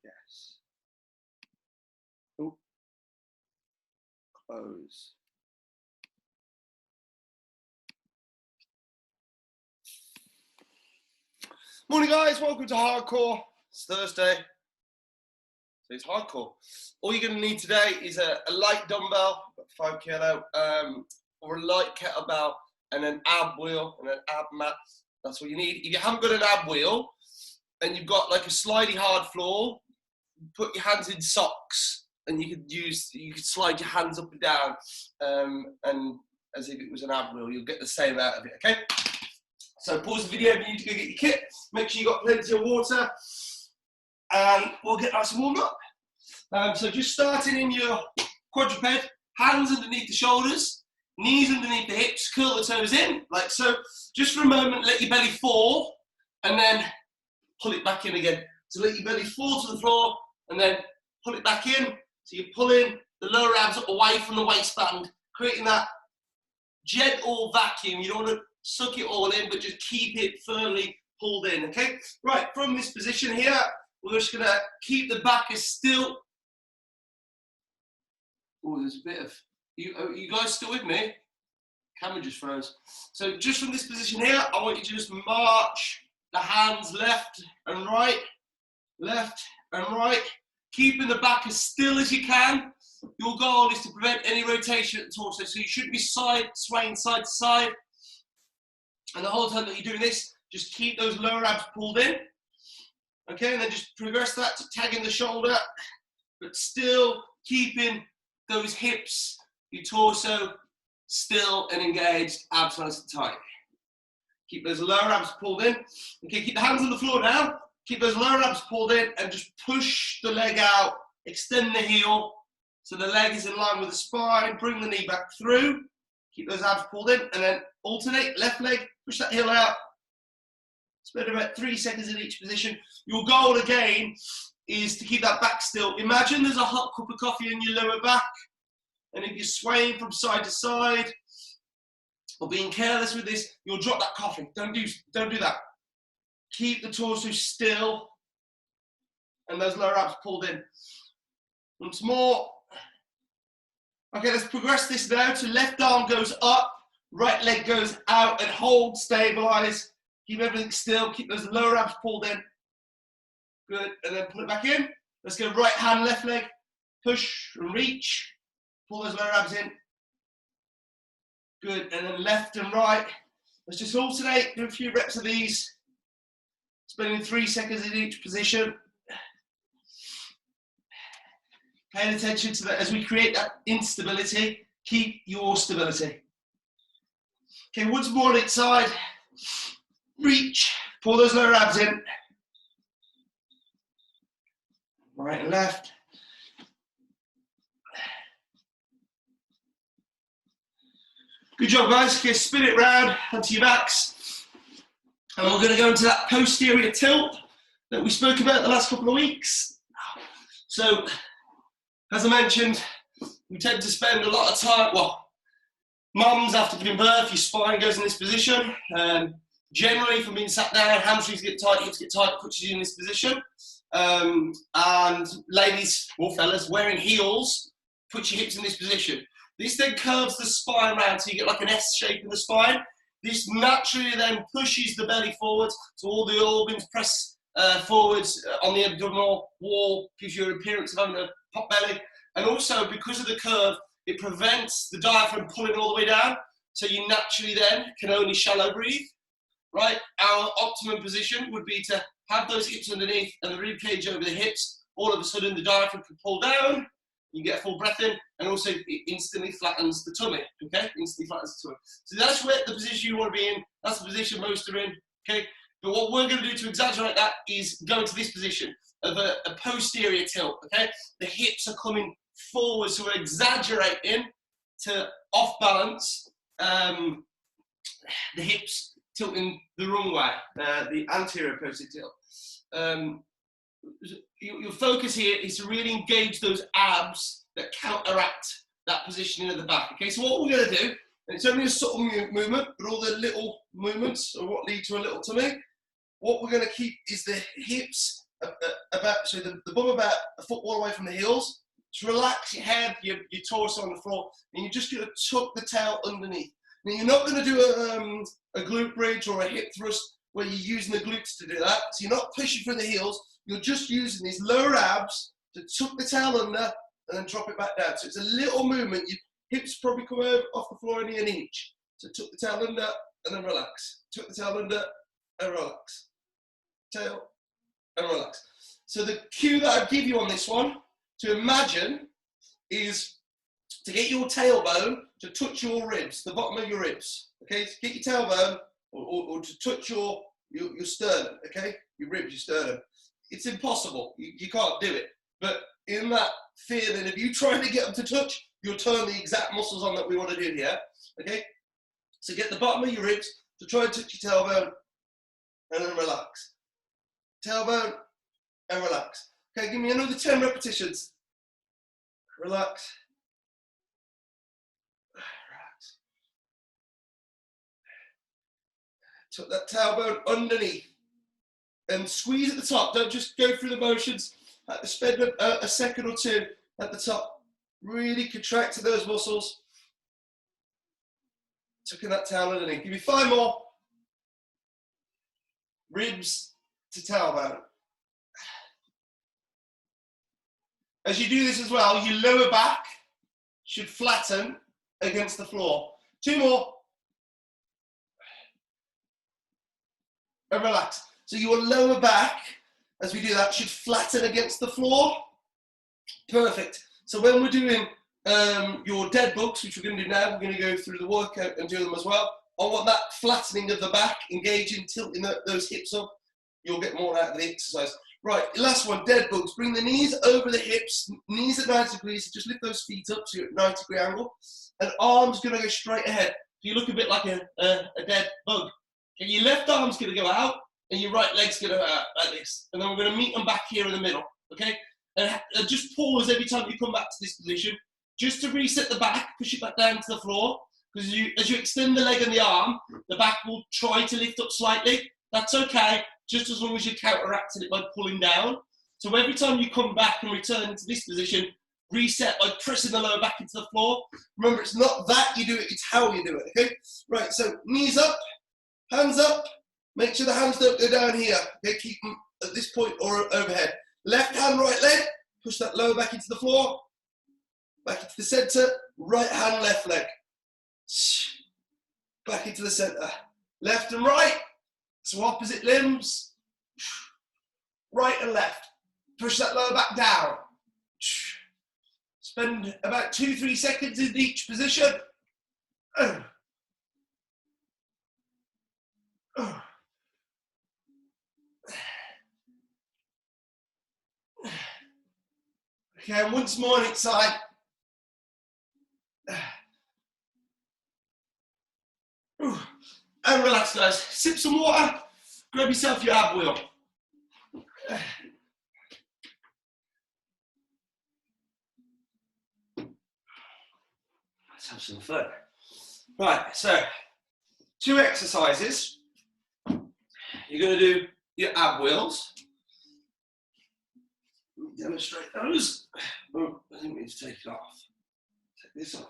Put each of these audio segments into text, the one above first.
Yes. Oh. Close. Morning, guys. Welcome to Hardcore. It's Thursday, so it's hardcore. All you're going to need today is a light dumbbell, 5 kilo, or a light kettlebell, and an ab wheel and an ab mat. That's what you need. If you haven't got an ab wheel and you've got like a slidey hard floor, put your hands in socks, and you could slide your hands up and down, and as if it was an ab wheel, you'll get the same out of it. Okay. So pause the video if you need to go get your kit. Make sure you got plenty of water, and we'll get nice and warmed up. So just starting in your quadruped, hands underneath the shoulders, knees underneath the hips, curl the toes in, like so. Just for a moment, let your belly fall, and then pull it back in again. So let your belly fall to the floor, and then pull it back in. So you're pulling the lower abs away from the waistband, creating that gentle vacuum. You don't want to suck it all in, but just keep it firmly pulled in, okay? Right, from this position here, we're just gonna keep the back as still. Oh, there's a bit of, you guys still with me? Camera just froze. So just from this position here, I want you to just march the hands left and right, keeping the back as still as you can. Your goal is to prevent any rotation at the torso, so you shouldn't be swaying side to side. And the whole time that you're doing this, just keep those lower abs pulled in. Okay, and then just progress that to tagging the shoulder, but still keeping those hips, your torso, still and engaged, abs nice and tight. Keep those lower abs pulled in. Okay, keep the hands on the floor now. Keep those lower abs pulled in and just push the leg out. Extend the heel so the leg is in line with the spine. Bring the knee back through. Keep those abs pulled in and then alternate, left leg, push that heel out. Spend about 3 seconds in each position. Your goal again is to keep that back still. Imagine there's a hot cup of coffee in your lower back, and if you're swaying from side to side or being careless with this, you'll drop that coffee. Don't do that. Keep the torso still and those lower abs pulled in. Once more. Okay, let's progress this now to left arm goes up, right leg goes out, and hold, stabilize. Keep everything still, keep those lower abs pulled in. Good, and then pull it back in. Let's go right hand, left leg, push and reach. Pull those lower abs in. Good, and then left and right. Let's just alternate, do a few reps of these. Spending 3 seconds in each position. Paying attention to that as we create that instability, keep your stability. Okay, once more on each side. Reach, pull those lower abs in. Right and left. Good job, guys. Okay, spin it round onto your backs. And we're going to go into that posterior tilt that we spoke about the last couple of weeks. So, as I mentioned, we tend to spend a lot of time, well, mums after giving birth, your spine goes in this position. Generally, from being sat down, hamstrings get tight, hips get tight, puts you in this position. And ladies or fellas wearing heels, put your hips in this position. This then curves the spine around so you get like an S shape in the spine. This naturally then pushes the belly forwards, so all the organs press forwards on the abdominal wall, gives you an appearance of having a pot belly. And also, because of the curve, it prevents the diaphragm pulling all the way down, so you naturally then can only shallow breathe. Right, our optimum position would be to have those hips underneath and the rib cage over the hips. All of a sudden, the diaphragm can pull down. You get a full breath in, and also it instantly flattens the tummy. Okay, instantly flattens the tummy. So that's where the position you want to be in. That's the position most are in. Okay, but what we're going to do to exaggerate that is go into this position of a posterior tilt. Okay, the hips are coming forward, so we're exaggerating to off balance. The hips tilting the wrong way, the anterior posterior tilt. Your focus here is to really engage those abs that counteract that positioning of the back. Okay, so what we're going to do, and it's only a subtle movement, but all the little movements are what lead to a little tummy. What we're going to keep is the hips so the bum about a football away from the heels. Just relax your head, your torso on the floor, and you're just going to tuck the tail underneath. Now you're not going to do a glute bridge or a hip thrust where you're using the glutes to do that. So you're not pushing from the heels. You're just using these lower abs to tuck the tail under and then drop it back down. So it's a little movement. Your hips probably come over off the floor only an inch. So tuck the tail under and then relax. Tuck the tail under and relax. Tail and relax. So the cue that I give you on this one to imagine is to get your tailbone to touch your ribs, the bottom of your ribs. Okay, so get your tailbone or to touch your sternum. Okay, your ribs, your sternum. It's impossible. You can't do it. But in that feeling of you trying to get them to touch, you'll turn the exact muscles on that we want to do here. Okay, so get the bottom of your ribs to try and touch your tailbone and then relax. Tailbone and relax. Okay, give me another 10 repetitions. Relax. Relax. Tuck that tailbone underneath and squeeze at the top. Don't just go through the motions. Spend a second or two at the top. Really contracting those muscles. Tucking that tail underneath. Give me 5 more. Ribs to tailbone. As you do this as well, your lower back should flatten against the floor. 2 more. And relax. So your lower back, as we do that, should flatten against the floor. Perfect. So when we're doing your dead bugs, which we're going to do now, we're going to go through the workout and do them as well. I want that flattening of the back, engaging, tilting those hips up. You'll get more out of the exercise. Right, last one, dead bugs. Bring the knees over the hips, knees at 90 degrees. Just lift those feet up to a 90-degree angle. And arms going to go straight ahead. So you look a bit like a dead bug. And your left arm's going to go out, and your right leg's going to go out like this. And then we're going to meet them back here in the middle, okay? And just pause every time you come back to this position, just to reset the back, push it back down to the floor. Because as you extend the leg and the arm, the back will try to lift up slightly. That's okay, just as long as you're counteracting it by pulling down. So every time you come back and return into this position, reset by pressing the lower back into the floor. Remember, it's not that you do it, it's how you do it, okay? Right, so knees up, hands up. Make sure the hands don't go down here. Okay, keep them at this point or overhead. Left hand, right leg. Push that lower back into the floor. Back into the center. Right hand, left leg. Back into the center. Left and right. So opposite limbs. Right and left. Push that lower back down. Spend about 2-3 seconds in each position. Okay, and once more on each side. And relax, guys. Sip some water. Grab yourself your ab wheel. Let's have some fun. Right, so 2 exercises. You're going to do your ab wheels. Demonstrate those. Oh, I didn't mean to take it off. Take this off.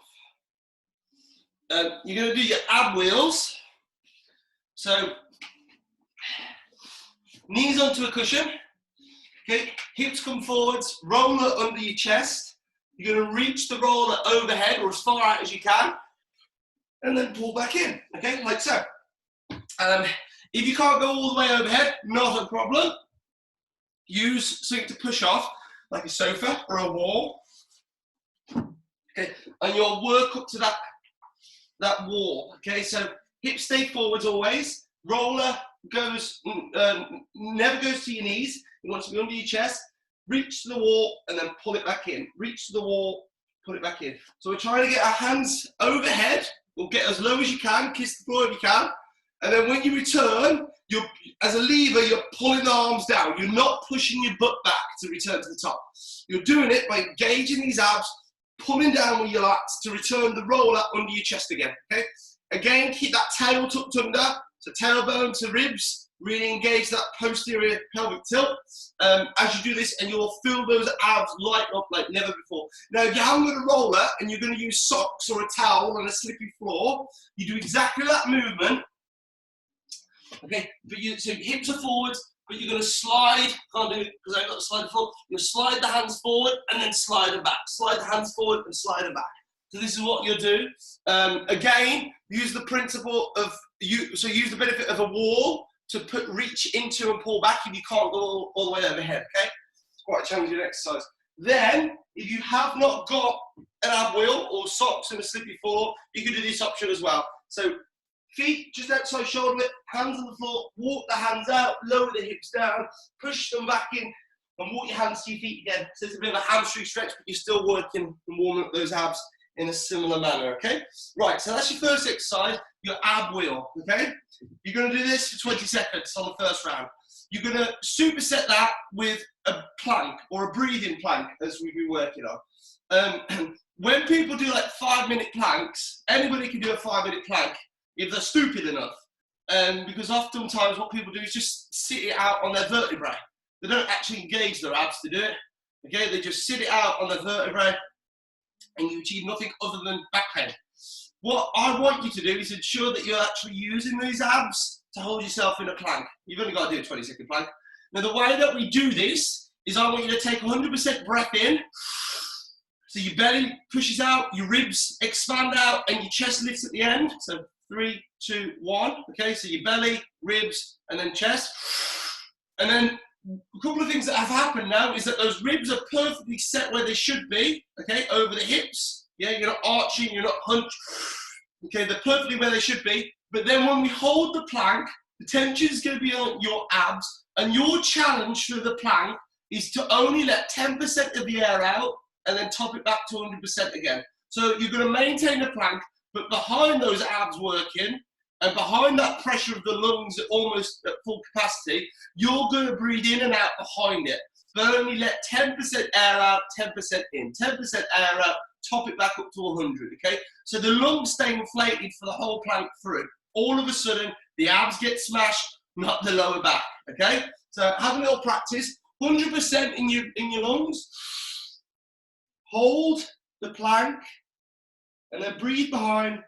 You're going to do your ab wheels. So, knees onto a cushion. Okay, hips come forwards. Roller under your chest. You're going to reach the roller overhead or as far out as you can, and then pull back in. Okay, like so. If you can't go all the way overhead, not a problem. Use something to push off, like a sofa or a wall. Okay, and you'll work up to that wall. Okay, so hips stay forwards always. Roller goes never goes to your knees. You want to be under your chest. Reach to the wall and then pull it back in. Reach to the wall, pull it back in. So we're trying to get our hands overhead. We'll get as low as you can. Kiss the floor if you can. And then when you return, as a lever, you're pulling the arms down. You're not pushing your butt back to return to the top. You're doing it by engaging these abs, pulling down with your lats to return the roller under your chest again, okay? Again, keep that tail tucked under So tailbone to ribs, really engage that posterior pelvic tilt as you do this, and you'll feel those abs light up like never before. Now, if you're hanging with a roller and you're going to use socks or a towel on a slippy floor, you do exactly that movement. Okay, but so hips are forward, but you're going to slide. Can't do it because I've got to slide forward. You'll slide the hands forward and then slide them back. Slide the hands forward and slide them back. So this is what you'll do. Again, use the principle of use the benefit of a wall to reach into and pull back if you can't go all the way overhead. Okay, it's quite a challenging exercise. Then, if you have not got an ab wheel or socks and a slippy floor, you can do this option as well. So feet just outside shoulder width, hands on the floor, walk the hands out, lower the hips down, push them back in, and walk your hands to your feet again. So it's a bit of a hamstring stretch, but you're still working and warming up those abs in a similar manner, okay? Right, so that's your first exercise, your ab wheel, okay? You're gonna do this for 20 seconds on the first round. You're gonna superset that with a plank or a breathing plank, as we've been working on. When people do like 5-minute planks, anybody can do a 5-minute plank if they're stupid enough. Because oftentimes what people do is just sit it out on their vertebrae. They don't actually engage their abs to do it, okay? They just sit it out on their vertebrae, and you achieve nothing other than back pain. What I want you to do is ensure that you're actually using these abs to hold yourself in a plank. You've only got to do a 20-second plank. Now, the way that we do this is I want you to take 100% breath in, so your belly pushes out, your ribs expand out, and your chest lifts at the end. So 3, 2, 1. Okay, so your belly, ribs, and then chest. And then a couple of things that have happened now is that those ribs are perfectly set where they should be, okay, over the hips. Yeah, you're not arching, you're not hunched. Okay, they're perfectly where they should be. But then when we hold the plank, the tension is going to be on your abs, and your challenge for the plank is to only let 10% of the air out and then top it back to 100% again. So you're going to maintain the plank, but behind those abs working, and behind that pressure of the lungs at almost at full capacity, you're going to breathe in and out behind it. But only let 10% air out, 10% in. 10% air out, top it back up to 100, okay? So the lungs stay inflated for the whole plank through. All of a sudden, the abs get smashed, not the lower back, okay? So have a little practice. 100% in your lungs. Hold the plank, and then breathe behind.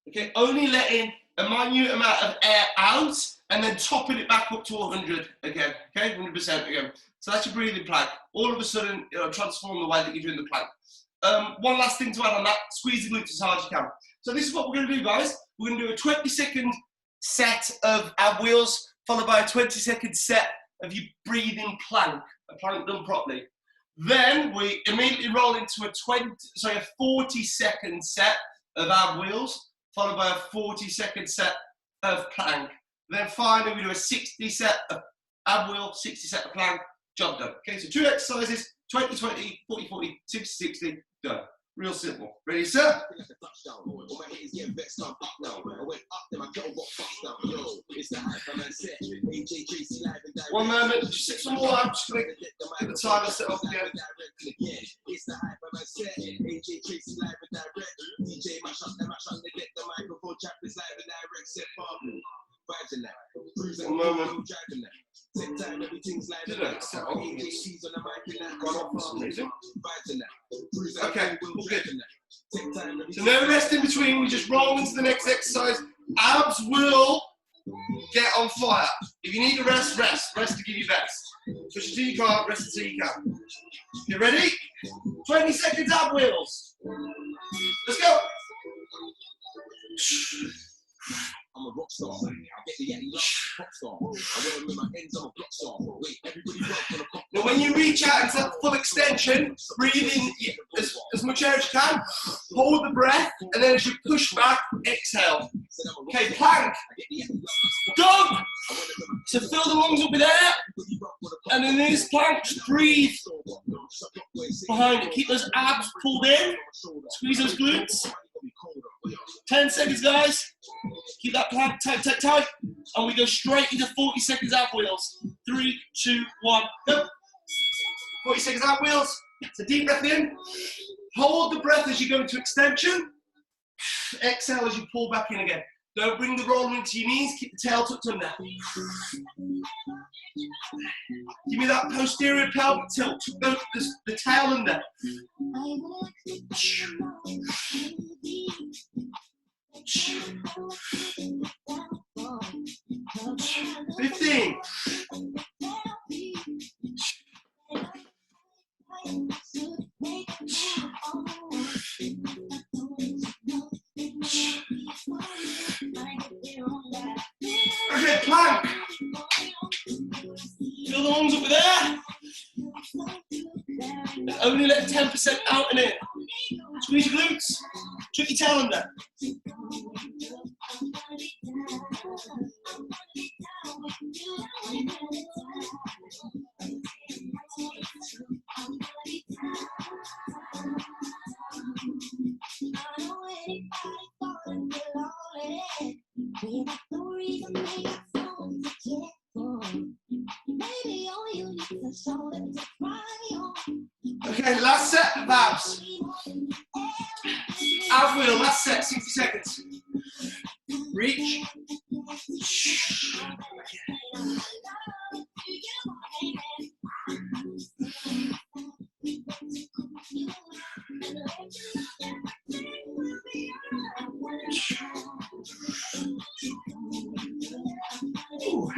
Okay, only letting a minute amount of air out and then topping it back up to 100 again, okay, 100% again. So that's your breathing plank. All of a sudden, it'll transform the way that you're doing the plank. One last thing to add on that, squeeze the glutes as hard as you can. So this is what we're going to do, guys. We're going to do a 20-second set of ab wheels, followed by a 20-second set of your breathing plank, a plank done properly. Then we immediately roll into a 40-second set of ab wheels, followed by a 40-second set of plank. Then finally, we do a 60 set of ab wheel, 60 set of plank, job done. Okay, so 2 exercises, 20, 20, 40, 40, 60, 60, done. Real simple. Ready, sir? One moment, just sit some more. I'm just going to get the timer set up again. It's the Hyperman set. AJ Tracy live and direct. DJ mash up the microphone champions live and direct. Set vibes in that. Cruising, driving that. Take time, everything's live and direct. AJC's on the mic and that. Vibes in that. Okay, we'll get in that. So no rest in between, we just roll into the next exercise. Abs will get on fire. If you need to rest, rest. Rest to give you best. Push until you can't, rest until you can. You ready? 20 seconds ab wheels. Let's go. I'm a rock star. I get the yeti rock star. I wear them in my ends, I'm a rock star. Wait, everybody rock on a pop. Now when you reach out into that full extension, breathe in as much air as you can, hold the breath, and then as you push back, exhale. Okay, plank. Go! So fill the lungs up with air, and in this plank, just breathe behind it. Keep those abs pulled in, squeeze those glutes. 10 seconds, guys. Keep that plank tight, tight, tight. And we go straight into 40 seconds ab wheels. 3, 2, 1, go. 40 seconds ab wheels. So deep breath in. Hold the breath as you go into extension. Exhale as you pull back in again. Don't bring the roller into your knees, keep the tail tucked under. Give me that posterior pelvic tilt, tuck the tail under. 15. 'Kay, plank. Feel the lungs up there. And only let 10% out in it. Squeeze your glutes. Tuck your tail under. Okay, last set of abs. Ab wheel, last set, 60 seconds. Reach. Ooh.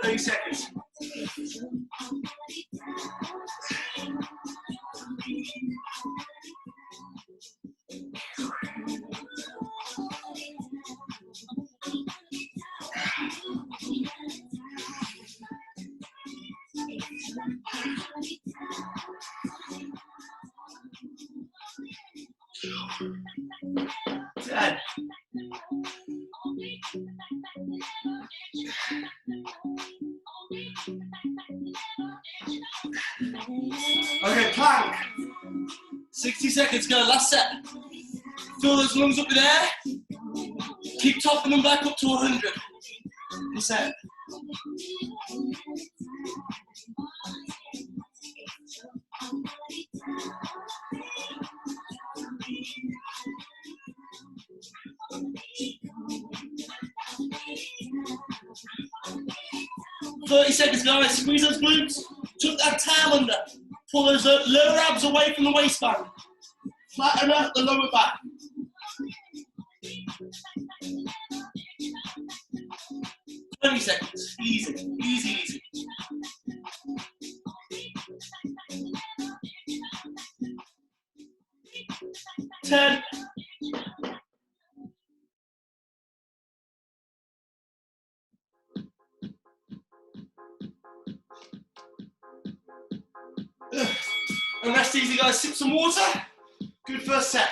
30 seconds. Dead. Okay, plank. 60 seconds, go, last set. Fill those lungs up in air. Keep topping them back up to 100. Set. Seconds, guys. Squeeze those glutes. Tuck that tail under. Pull those lower abs away from the waistband. Flatten out the lower back. Seconds. Easy, easy, easy. Ten. And rest easy, guys. Sip some water. Good first set.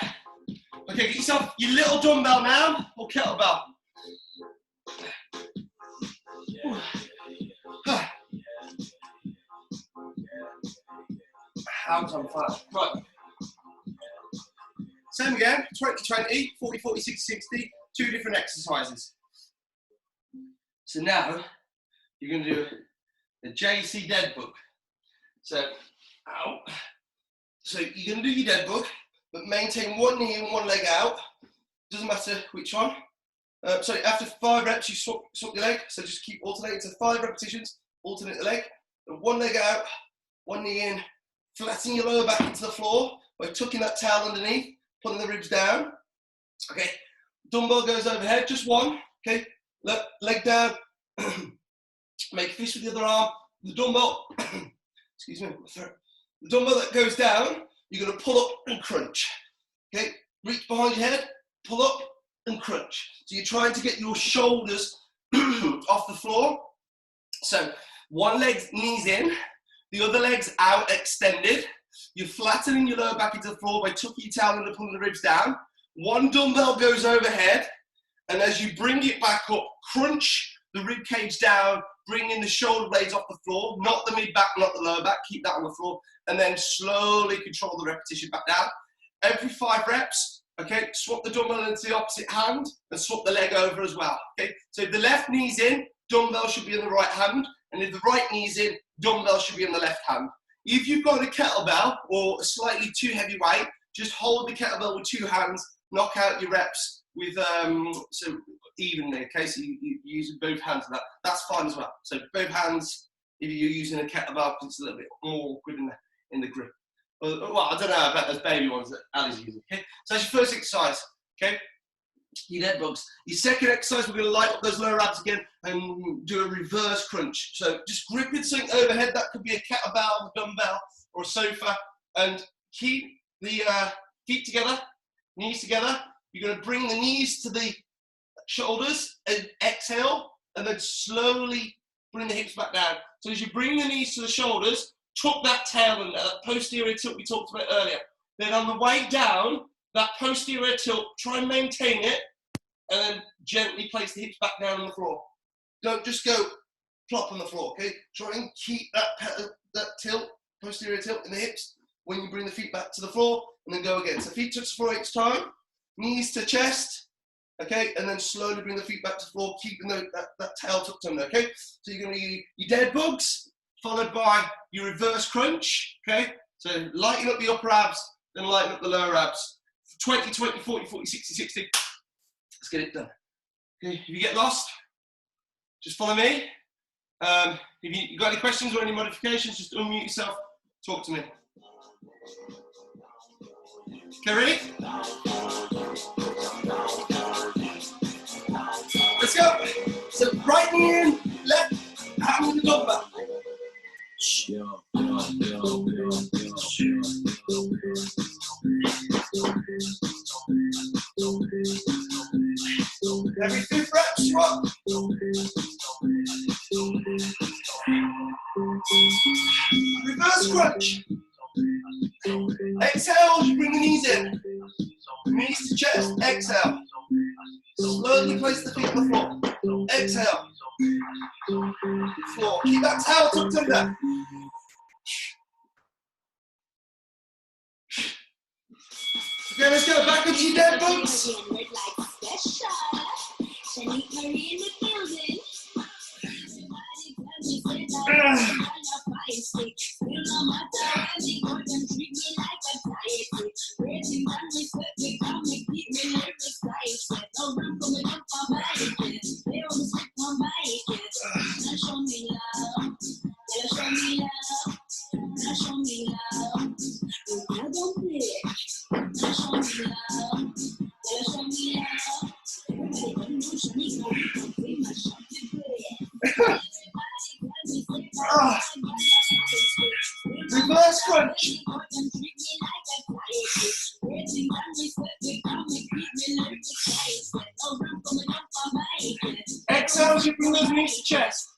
Okay, get yourself your little dumbbell now, or kettlebell. Hands on fire. Right. Same again. 20-20, 40-40, 60-60. 2 different exercises. So now you're going to do a JC dead bug. So, ow. So you're going to do your dead bug, but maintain one knee and one leg out. Doesn't matter which one. So after 5 reps, you swap your leg. So just keep alternating. So 5 repetitions, alternate the leg. And one leg out, one knee in. Flatten your lower back into the floor by tucking that tail underneath, pulling the ribs down. Okay, dumbbell goes overhead, just one. Okay, leg down. Make a fist with the other arm. The dumbbell, excuse me, the dumbbell that goes down, you're going to pull up and crunch. Okay, reach behind your head, pull up and crunch. So you're trying to get your shoulders off the floor. So one leg knees in, the other leg's out extended. You're flattening your lower back into the floor by tucking your tail and pulling the ribs down. One dumbbell goes overhead, and as you bring it back up, crunch the rib cage down, bring in the shoulder blades off the floor, not the mid back, not the lower back, keep that on the floor, and then slowly control the repetition back down. Every 5 reps, okay, swap the dumbbell into the opposite hand and swap the leg over as well, okay? So if the left knee's in, dumbbell should be in the right hand, and if the right knee's in, dumbbell should be in the left hand. If you've got a kettlebell or a slightly too heavy weight, just hold the kettlebell with 2 hands, knock out your reps with so evenly, okay? So you use both hands for that. That's fine as well. So both hands if you're using a kettlebell, because it's a little bit more awkward in the grip. Well, I don't know, I bet those baby ones that Ali's using, okay? So that's your first exercise, okay? Your dead bugs. Your second exercise, we're going to light up those lower abs again and do a reverse crunch. So just gripping something overhead. That could be a kettlebell, a dumbbell, or a sofa, and keep the feet together, knees together. You're going to bring the knees to the shoulders and exhale, and then slowly bring the hips back down. So as you bring the knees to the shoulders, tuck that tail in there, that posterior tilt we talked about earlier. Then on the way down, that posterior tilt, try and maintain it, and then gently place the hips back down on the floor. Don't just go plop on the floor, okay? Try and keep that tilt, posterior tilt in the hips when you bring the feet back to the floor, and then go again. So feet touch the floor each time, knees to chest, okay? And then slowly bring the feet back to the floor, keeping that tail tucked under, okay? So you're gonna do your dead bugs, followed by your reverse crunch, okay? So lighten up the upper abs, then lighten up the lower abs. 20, 20, 40, 40, 60, 60. Let's get it done. Okay, if you get lost, just follow me. If you got any questions or any modifications, just unmute yourself, talk to me. Okay, ready? Let's go. So right knee in, left hand on the dumbbell. Every 2 reps, squat. Reverse crunch. Exhale, you bring the knees in. Knees to chest, exhale. Slowly place the feet on the floor. Exhale. Floor. Keep that tail tucked under. Okay, let's go back into your dead bugs. Reverse crunch. Exhale as you bring those knees to chest.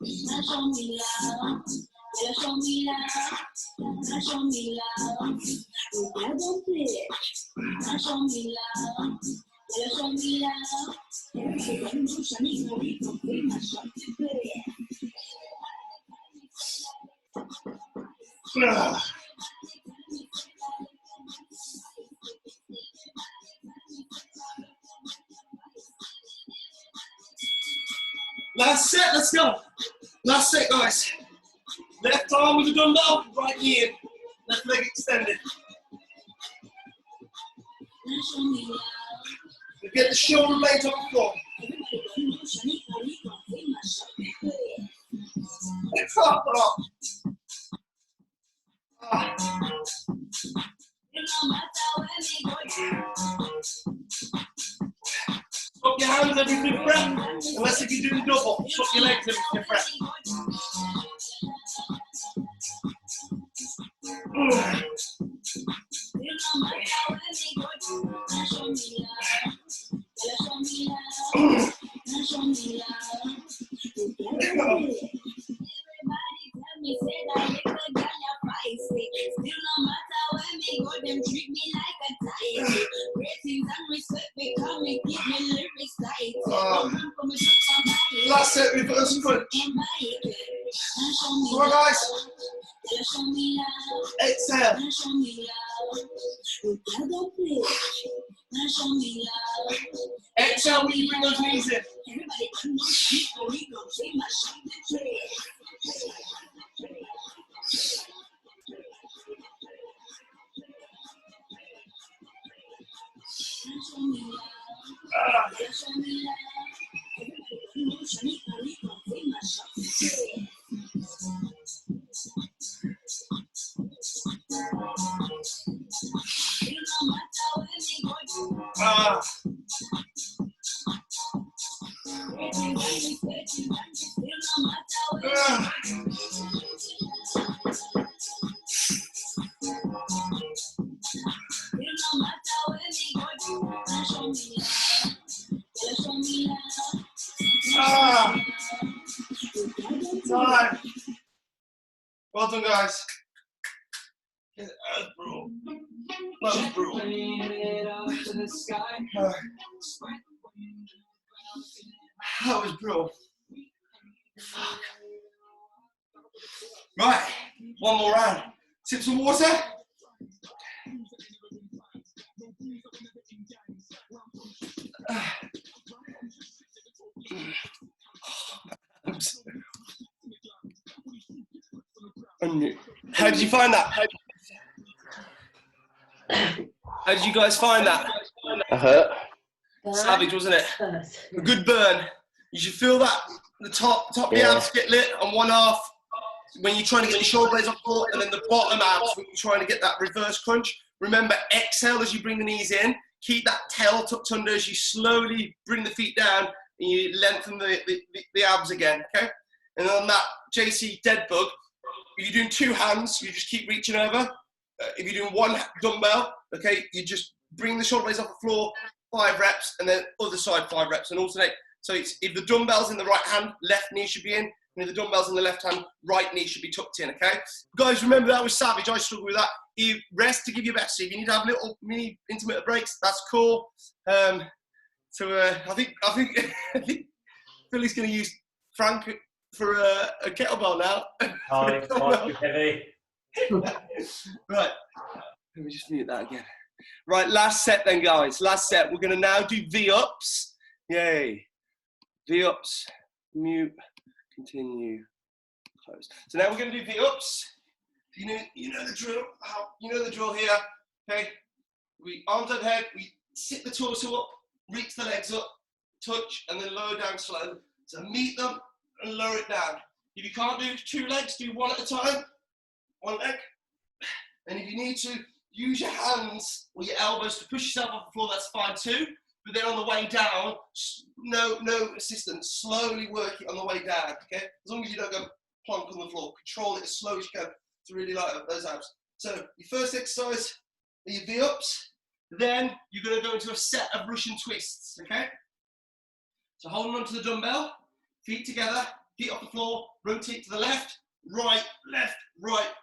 Last set, let's go. Last set, guys. Left arm with the dumbbell, right knee in. Left leg extended. Get the shoulder blades on the floor. Up. Put your hands every 5th breath, unless if you do the double. Put your legs every 5th breath. Last set, reverse crunch. Come on, guys. Exhale. Exhale when you bring those knees in. Time. Well done, guys. That was brutal. That was brutal. That was brutal. Fuck. Right, one more round. Sip some water. How did you find that? How did you guys find that? Savage, wasn't it? A good burn. You should feel that the top of the abs get lit on one half when you're trying to get your shoulder blades off the floor, and then the bottom abs when you're trying to get that reverse crunch. Remember, exhale as you bring the knees in. Keep that tail tucked under as you slowly bring the feet down and you lengthen the abs again, okay? And on that JC dead bug, if you're doing two hands, you just keep reaching over. If you're doing one dumbbell, okay, you just bring the shoulder blades off the floor, 5 reps, and then other side 5 reps, and alternate. So it's, if the dumbbell's in the right hand, left knee should be in, and if the dumbbell's in the left hand, right knee should be tucked in, okay? Guys, remember that was Savage. I struggle with that. You rest to give you best. So if you need to have little mini intermittent breaks, that's cool. I think Philly's going to use Frank for a kettlebell now. Oh, it's quite heavy. Right, let me just mute that again. Right, last set then, guys. Last set. We're going to now do V-ups. Yay. V-ups, mute, continue, close. So now we're going to do V-ups. You know the drill. You know the drill here. Okay. We arms overhead. We sit the torso up, reach the legs up, touch, and then lower down slow. So meet them and lower it down. If you can't do 2 legs, do 1 at a time. 1 leg. And if you need to use your hands or your elbows to push yourself off the floor, that's fine too. But then on the way down, no assistance. Slowly work it on the way down, okay? As long as you don't go plonk on the floor. Control it as slow as you can to really light up those abs. So your first exercise are your V-ups. Then you're going to go into a set of Russian twists, okay? So holding on to the dumbbell, feet together, feet off the floor, rotate to the left, right.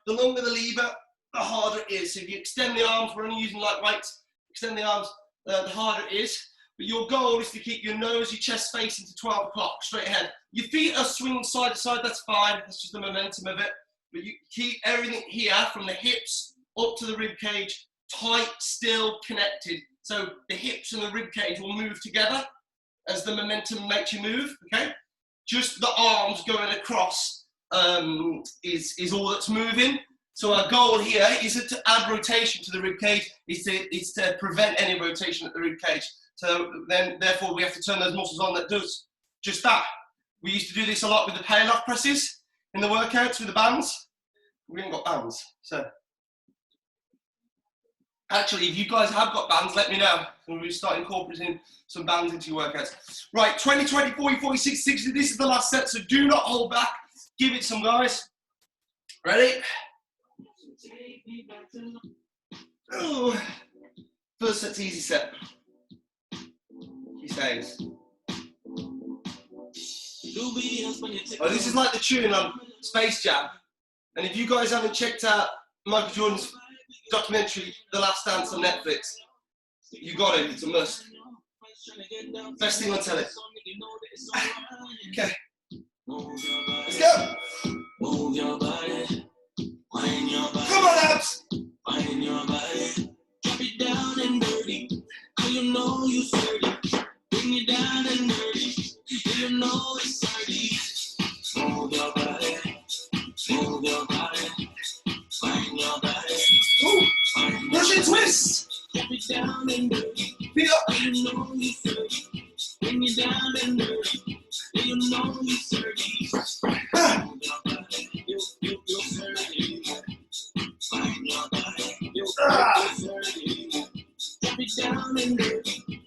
The longer the lever, the harder it is. So if you extend the arms, we're only using light weights, extend the arms, the harder it is. But your goal is to keep your nose, your chest facing to 12 o'clock, straight ahead. Your feet are swinging side to side, that's fine. That's just the momentum of it. But you keep everything here from the hips up to the rib cage, tight, still, connected. So the hips and the rib cage will move together as the momentum makes you move, okay? Just the arms going across is all that's moving. So our goal here isn't to add rotation to the rib cage, is to prevent any rotation at the rib cage. So then, therefore, we have to turn those muscles on that does just that. We used to do this a lot with the paylock presses in the workouts with the bands. We haven't got bands, so. Actually, if you guys have got bands, let me know. And we'll start incorporating some bands into your workouts. Right, 20, 20, 40, 40, 60, 60. This is the last set, so do not hold back. Give it some, guys. Ready? Ooh. First set's easy set. He says. Oh, this is like the tune on Space Jam. And if you guys haven't checked out Michael Jordan's documentary, The Last Dance on Netflix, you got it, it's a must. Best thing on telly. Okay. Let's go. Move your body. Wind your body. Come on, abs. Wind your body. Drop it down and dirty. You know you dirty. Bring it down and dirty. You know it's dirty. Move your body. Move your body. Wind your body. Ooh. Russian twist. Drop it down and dirty. Feel up. You know you dirty. Bring it down and dirty. You know you dirty. Move your body. You dirty. Wind your body. You dirty. Drop it down and dirty.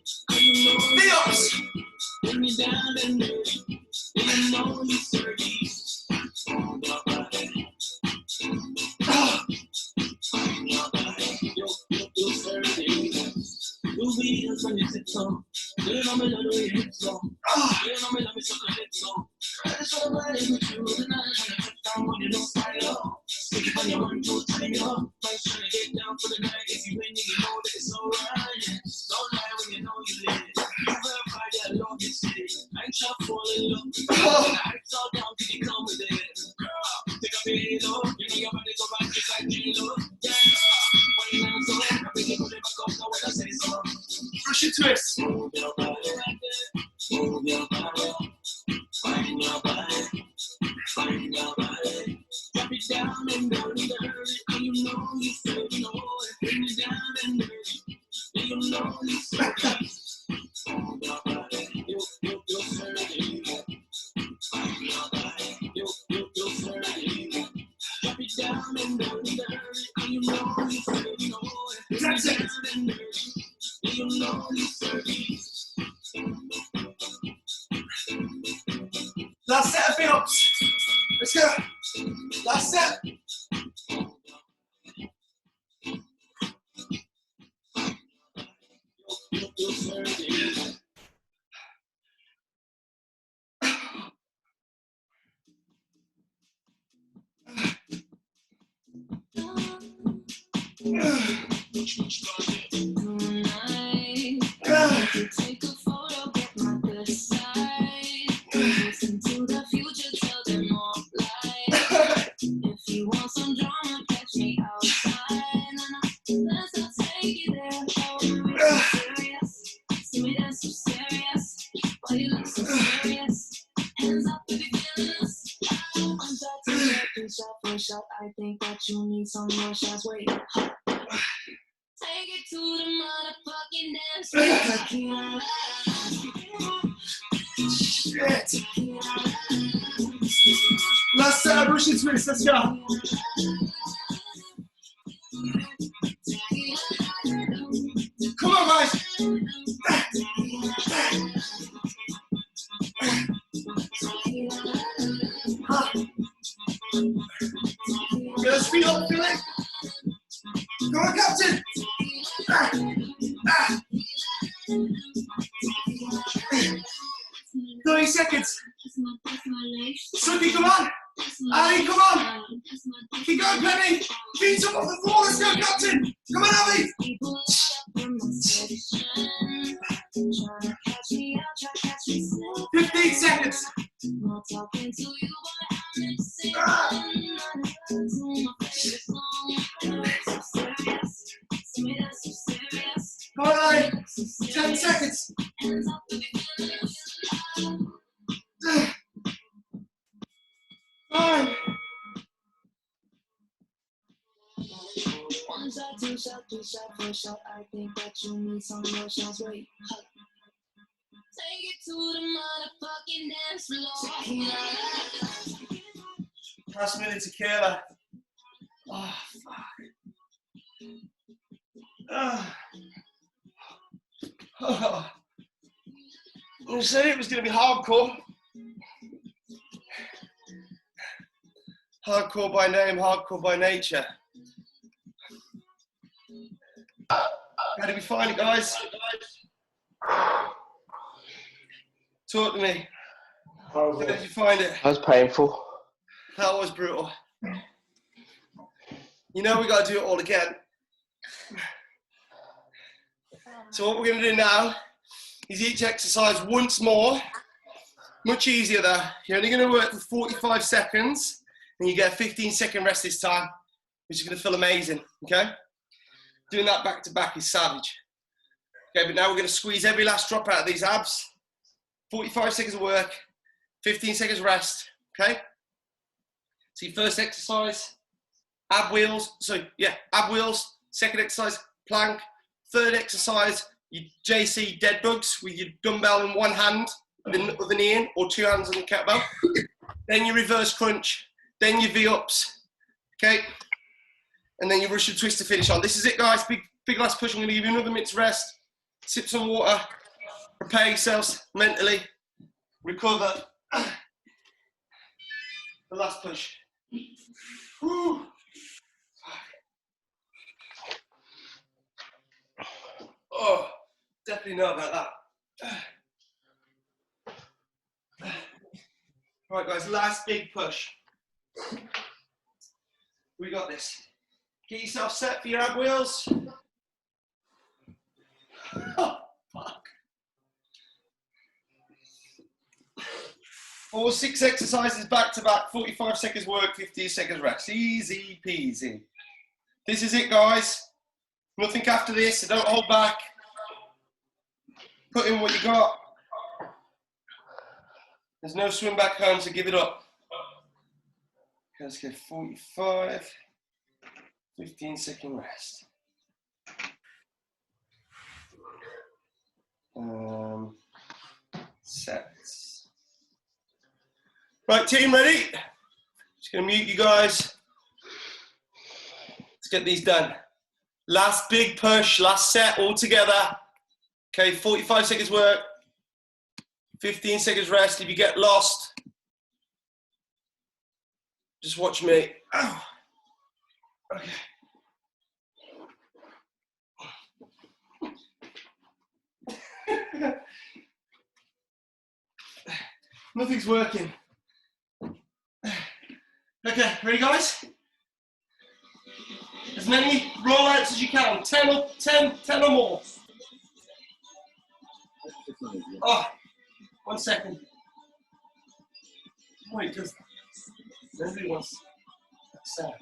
Russian twist. That's it. Last set of build-ups. Let's go. Last set. Take a photo, get my good side. Listen to the future, tell them all lies. If you want some drama, catch me outside. Let's not take it there. Oh, we're so serious. See me that's so serious. Why you look so serious? Hands up if you're feeling us. I'm shot to shot, two shot for shot. I think that you need some more shots. Wait. Take it to the motherfucking dance floor. Shit. Last set of Russian twist. Let's go. Come on, guys. Get the speed up, feel it. Go on, Captain. 30 seconds. Suki, come on. Ali, come on. Keep going, Penny. Feet up off the floor. Let's go, Captain. Come on, Ali. 15 seconds. Come on, Ali. 10 seconds. 9. One shot, two shot, three shot, four shot. I think that you need some more shots. Wait, take it to the motherfucking dance floor. Pass me the tequila. Oh, fuck. Oh. I said it was going to be hardcore. Hardcore by name, hardcore by nature. How did we find it, guys? Talk to me. How did you find it? That was painful. That was brutal. You know we got to do it all again. So what we're going to do now is each exercise once more. Much easier though. You're only going to work for 45 seconds and you get a 15-second rest this time, which is going to feel amazing, okay? Doing that back to back is savage. Okay, but now we're going to squeeze every last drop out of these abs. 45 seconds of work, 15 seconds rest, okay? So your first exercise, ab wheels. So yeah, ab wheels. Second exercise, plank. Third exercise, your JC dead bugs with your dumbbell in one hand, the other knee in, or two hands on the kettlebell. Then your reverse crunch. Then your V-ups, okay? And then your Russian twist to finish on. This is it, guys. Big last push. I'm going to give you another minute's rest. Sip some water. Prepare yourselves mentally. Recover. The last push. Whew. Oh. Definitely know about that. Right, guys, last big push. We got this. Get yourself set for your ab wheels. Oh, fuck. 4, 6 exercises back to back, 45 seconds work, 15 seconds rest. Easy peasy. This is it, guys. Nothing after this, so don't hold back. Put in what you got. There's no swim back home, so give it up. Okay, let's go 45, 15-second rest. Sets. Right, team, ready? Just gonna mute you guys. Let's get these done. Last big push, last set all together. Okay, 45 seconds work, 15 seconds rest. If you get lost, just watch me. Ow. Okay. Nothing's working. Okay, ready, guys? As many rollouts as you can. 10 or more. Oh, 1 second. Wait, because nobody wants that.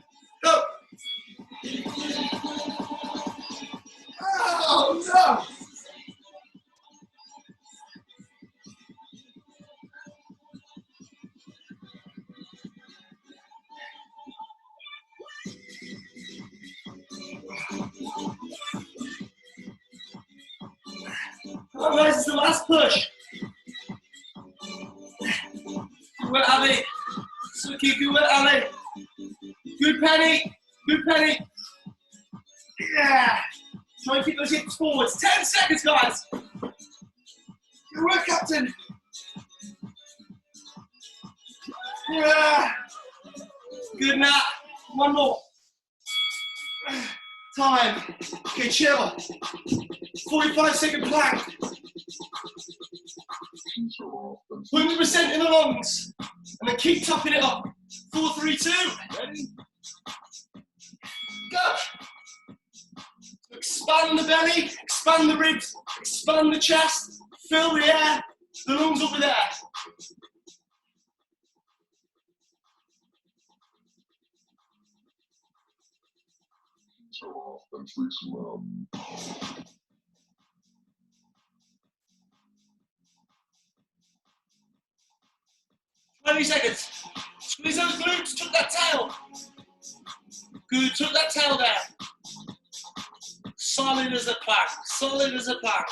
Go! Oh, no! Come on, guys, it's the last push. Well, Ali. Suki, good work, Ali. Good penny. Good penny. Yeah. Try and keep those hips forwards. 10 seconds, guys. Good work, Captain. Yeah. Good, Nat. One more. Time. Okay, chill. 45-second plank. 100% in the lungs. And then keep topping it up. 4, 3, 2. Ready? Go. Expand the belly, expand the ribs, expand the chest, fill the air, the lungs over there. And squeeze them out. 20 seconds. Squeeze those glutes, tuck that tail. Good, tuck that tail there. Solid as a plank, solid as a plank.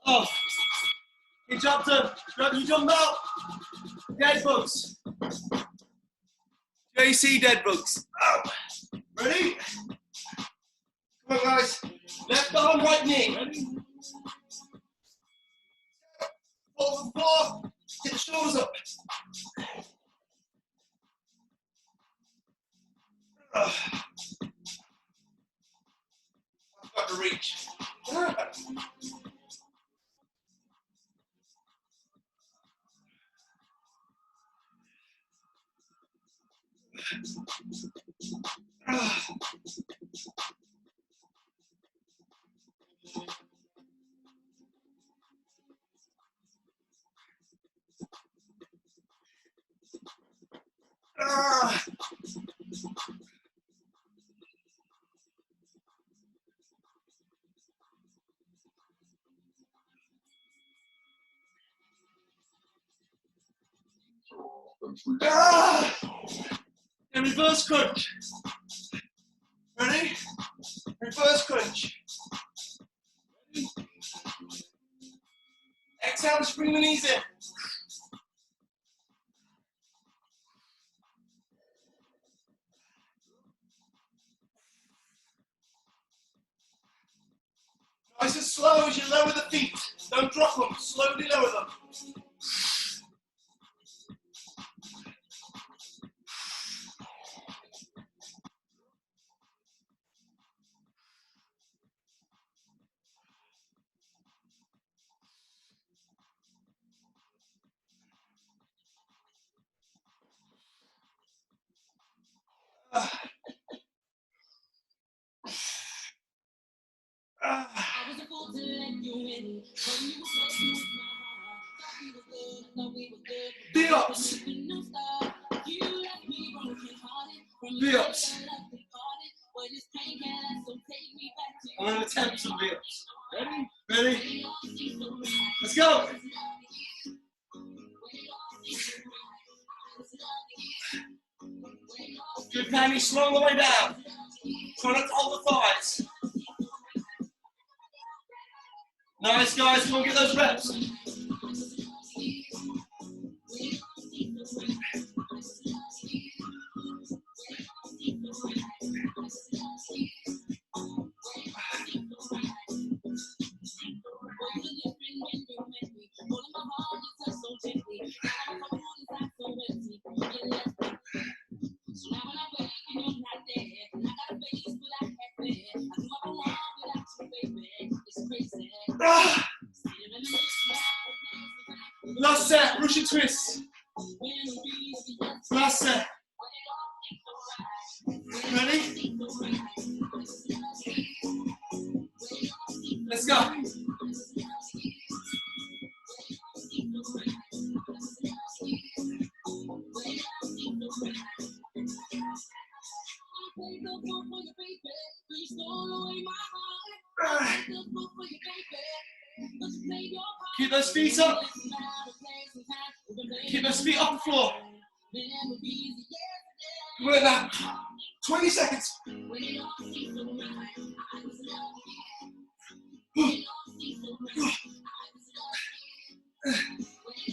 Oh, good job done. Grab your dumbbell. Dead bugs. JC dead bugs. Oh. Ready? Come on, guys. Left arm, right knee. Ready? Fall to the floor. Get the shoulders up. I've got to reach. And reverse crunch. Ready? Reverse crunch. Ready? Exhale to bring the knees in. Nice and slow as you lower the feet. Don't drop them, slowly lower them. V-ups. V-ups. I'm going to attempt some V-ups. Ready? Let's go. Good, Penny. Slow the way down. Try not to hold the thighs. Nice, guys. Come on, get those reps. Last set, Russian twist. Last set. Ready? Let's go. Keep those feet up. Keep those feet off the floor. We're now 20 seconds.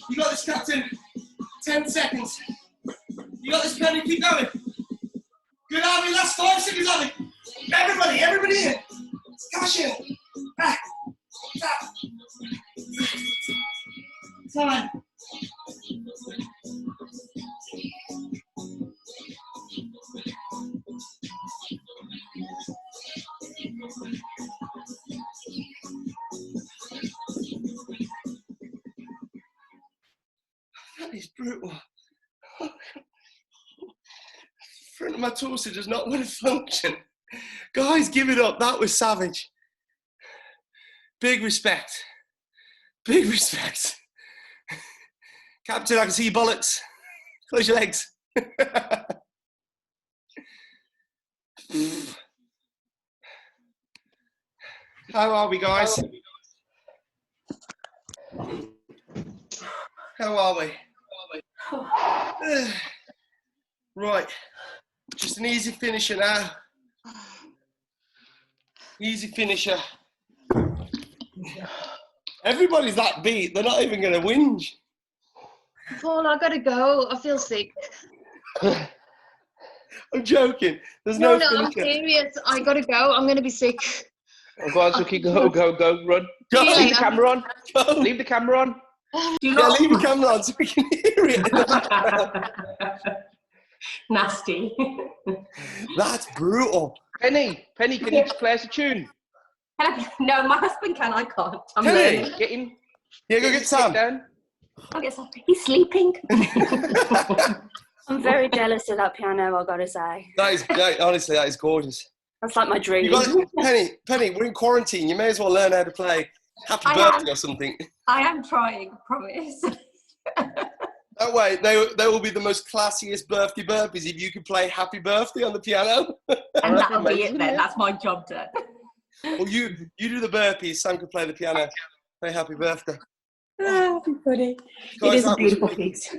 You got this, Captain. 10 seconds. You got this, Penny. Keep going. Good, Abby. Last 5 seconds, Abby. Everybody in. Cash in. Back. Tap. Time. That is brutal. Front of my torso does not want to function. Guys, give it up. That was savage. Big respect. Big respect. Captain, I can see your bollocks. Close your legs. How are we, guys? How are we? Right. Just an easy finisher now. Easy finisher. Everybody's that beat, they're not even going to whinge. Paul, I gotta go. I feel sick. I'm joking. There's No, no I'm finisher. serious. I gotta go. I'm gonna be sick. Oh, go on, Suki, go, run. Go. See you Leave the later. camera on. Go. Leave the camera on. Yeah, leave the camera on so we can hear it. Nasty. That's brutal. Penny, can you play us a tune? No, my husband can. I can't. I'm Penny? learning. Get in. Yeah, go get Sit Sam. down. I'll get some. He's sleeping. I'm very jealous of that piano, I've got to say. Honestly, that is gorgeous. That's like my dream. You got Penny, we're in quarantine. You may as well learn how to play Happy I Birthday am. or something. I am trying, promise. That way, they will be the most classiest birthday burpees if you could play Happy Birthday on the piano. And that'll be it then. That's my job done. Well, you do the burpees, Sam can play the piano. Play Happy Birthday. Oh, funny. Guys, It is a that was beautiful really- piece.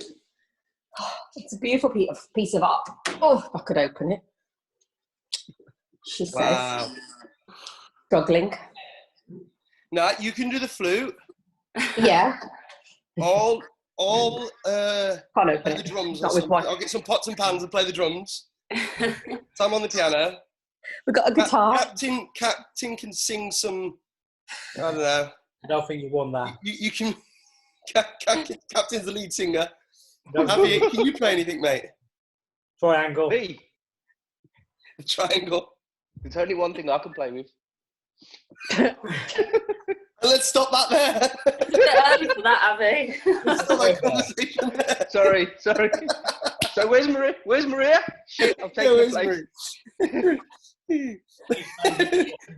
It's a beautiful piece of art. Oh, if I could open it. She says. Wow. Struggling. Now, you can do the flute. Yeah. All Can't open play the it. drums. Not Or with something. one. I'll get some pots and pans and play the drums. Sam on the piano. We've got a guitar. Captain can sing some. I don't know. I don't think you won that. You can. Captain's the lead singer. No. Abby, can you play anything, mate? Triangle. Me. The triangle. There's only one thing I can play with. Let's stop that there. It's a bit early for that, Abby. Let's stop that conversation there. Sorry. So where's Maria? I'll take Yeah, her where's place. Marie?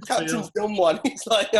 Captain's done one. He's like,